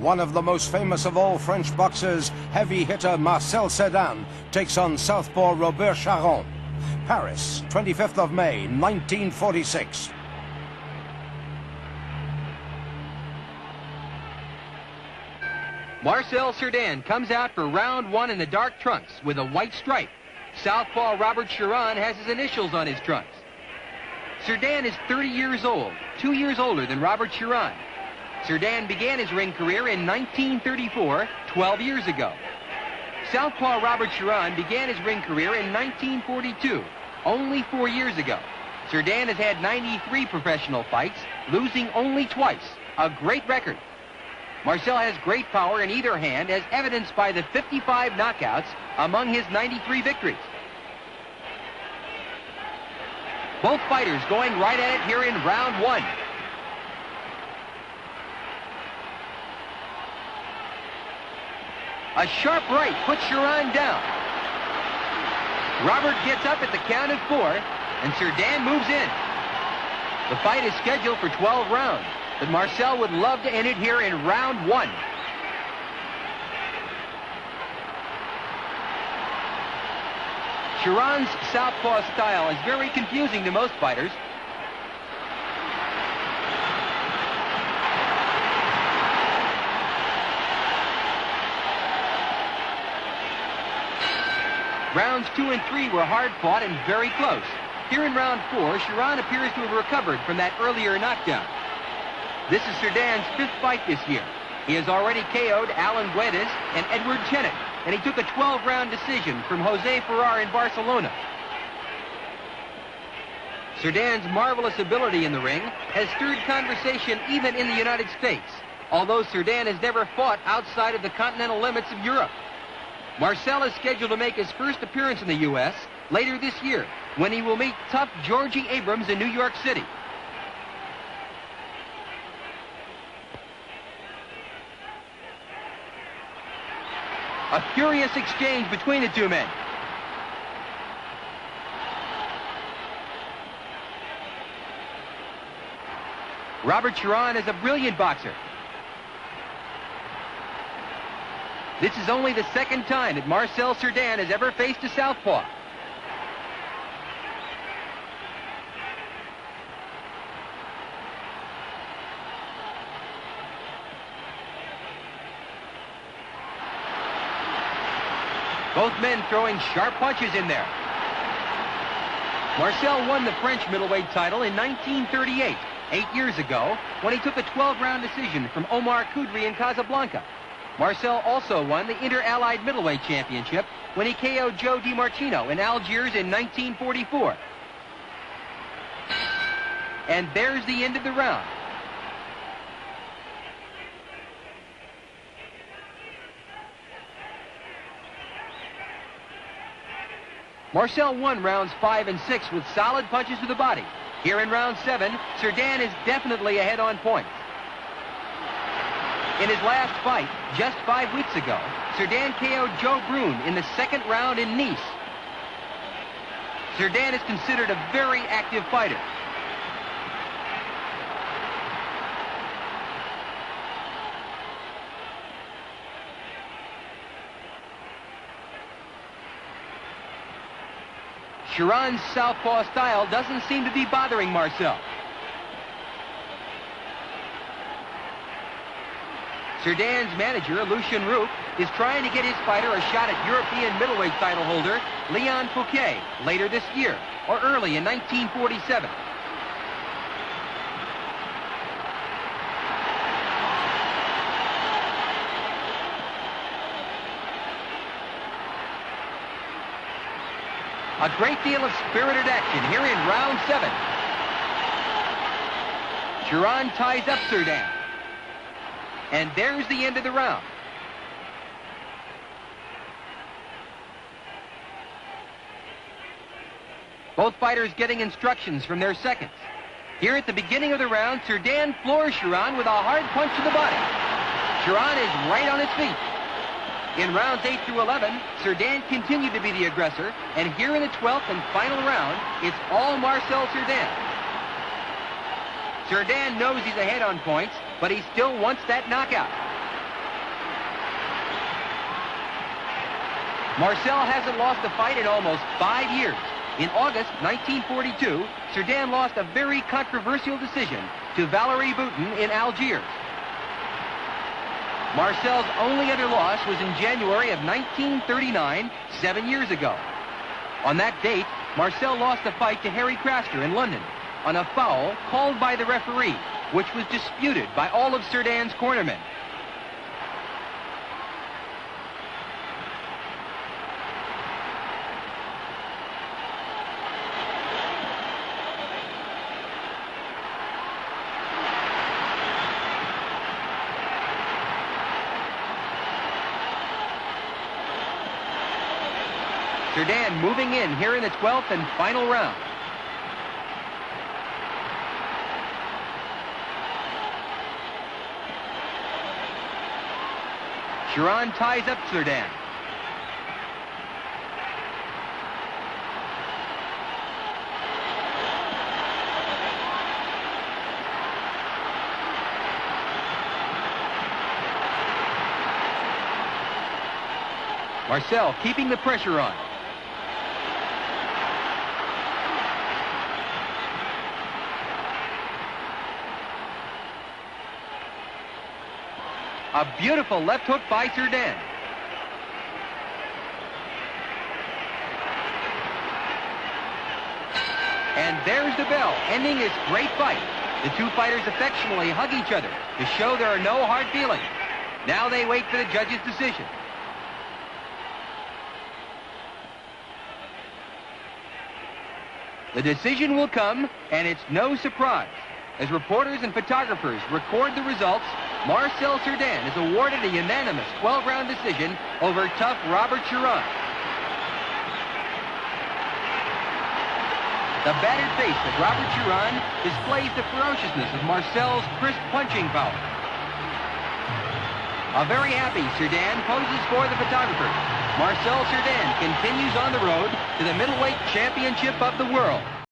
One of the most famous of all French boxers, heavy hitter Marcel Cerdan, takes on southpaw Robert Charron. Paris, 25th of May, 1946. Marcel Cerdan comes out for round one in the dark trunks with a white stripe. Southpaw Robert Charron has his initials on his trunks. Cerdan is 30 years old, 2 years older than Robert Charron. Cerdan began his ring career in 1934, 12 years ago. Southpaw Robert Charron began his ring career in 1942, only 4 years ago. Cerdan has had 93 professional fights, losing only twice, a great record. Marcel has great power in either hand, as evidenced by the 55 knockouts among his 93 victories. Both fighters going right at it here in round one. A sharp right puts Charron down. Robert gets up at the count of 4, and Cerdan moves in. The fight is scheduled for 12 rounds, but Marcel would love to end it here in round one. Charron's southpaw style is very confusing to most fighters. Rounds 2 and 3 were hard fought and very close. Here in round 4, Charron appears to have recovered from that earlier knockdown. This is Cerdan's 5th fight this year. He has already KO'd Alan Guedes and Edward Tennant, and he took a 12-round decision from Jose Ferrar in Barcelona. Cerdan's marvelous ability in the ring has stirred conversation even in the United States, although Cerdan has never fought outside of the continental limits of Europe. Marcel is scheduled to make his first appearance in the U.S. later this year, when he will meet tough Georgie Abrams in New York City. A furious exchange between the two men. Robert Charron is a brilliant boxer. This is only the second time that Marcel Cerdan has ever faced a southpaw. Both men throwing sharp punches in there. Marcel won the French middleweight title in 1938, 8 years ago, when he took a 12-round decision from Omar Koudri in Casablanca. Marcel also won the Inter-Allied Middleweight Championship when he KO'd Joe DiMartino in Algiers in 1944. And there's the end of the round. Marcel won rounds 5 and 6 with solid punches to the body. Here in round 7, Cerdan is definitely ahead on points. In his last fight, just 5 weeks ago, Cerdan KO'd Joe Brune in the second round in Nice. Cerdan is considered a very active fighter. Charron's southpaw style doesn't seem to be bothering Marcel. Cerdan's manager, Lucien Roux, is trying to get his fighter a shot at European middleweight title holder Leon Fouquet later this year or early in 1947. A great deal of spirited action here in round 7. Charron ties up Cerdan. And there's the end of the round. Both fighters getting instructions from their seconds. Here at the beginning of the round, Cerdan floors Charron with a hard punch to the body. Charron is right on his feet. In rounds 8 through 11, Cerdan continued to be the aggressor, and here in the 12th and final round, it's all Marcel Cerdan. Cerdan knows he's ahead on points, but he still wants that knockout. Marcel hasn't lost a fight in almost 5 years. In August 1942, Cerdan lost a very controversial decision to Valerie Boutin in Algiers. Marcel's only other loss was in January of 1939, 7 years ago. On that date, Marcel lost a fight to Harry Craster in London on a foul called by the referee, which was disputed by all of Cerdan's cornermen. Cerdan moving in here in the 12th and final round. Charron ties up Cerdan. Marcel keeping the pressure on. A beautiful left hook by Cerdan. And there's the bell, ending this great fight. The two fighters affectionately hug each other to show there are no hard feelings. Now they wait for the judge's decision. The decision will come, and it's no surprise. As reporters and photographers record the results, Marcel Cerdan is awarded a unanimous 12-round decision over tough Robert Charron. The battered face of Robert Charron displays the ferociousness of Marcel's crisp punching power. A very happy Cerdan poses for the photographers. Marcel Cerdan continues on the road to the middleweight championship of the world.